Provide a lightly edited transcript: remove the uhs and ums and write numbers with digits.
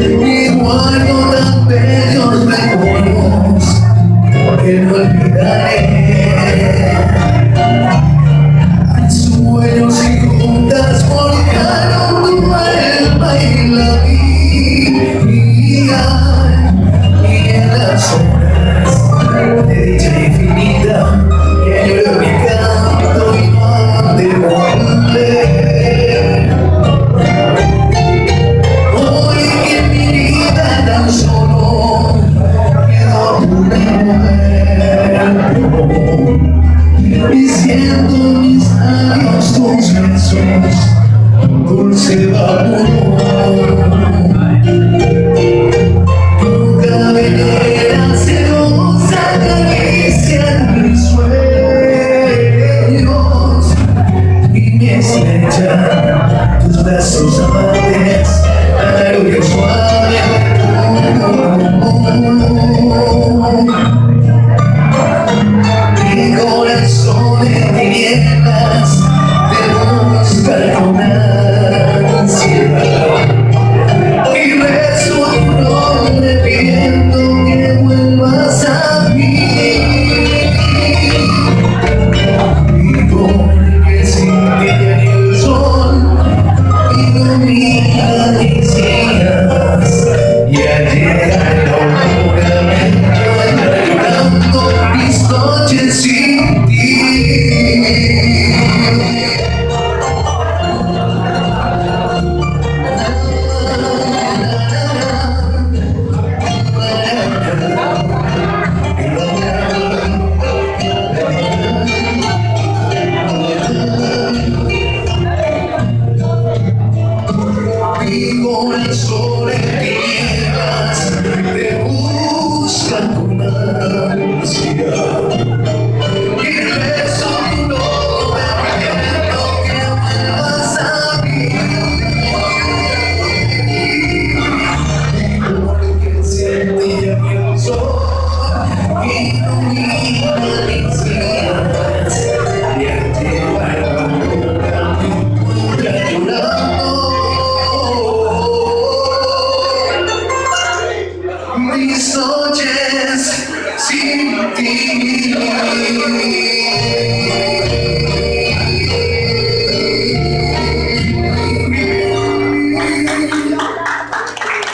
y guardo tan bellos recuerdos que no olvidaré. Sueños y juntas forjaron tu alma y la mía, y en las horas de dicha infinita que lloro mi canto y no te volver. Hoy que mi vida tan solo quedó un recuerdo, y siento mis labios tus besos, dulce vapor. Tu cabellera celosa acaricia mis sueños y me estrechan tus brazos amantes, algo que suave. Mi corazón en tinieblas te busca con ansiedad, y rezo a tu nombre pidiendo que vuelvas a mí. Y porque sin ti ni el sol ilumina mis días, y llega la locura, me encuentra llorando mis noches sin ti. Mi corazón en tinieblas te busca con ansia, y rezo tu nombre pidiendo que vuelvas a mí. Porque sin ti el sol ilumina mis días, y lleva la luna llorando mis noches.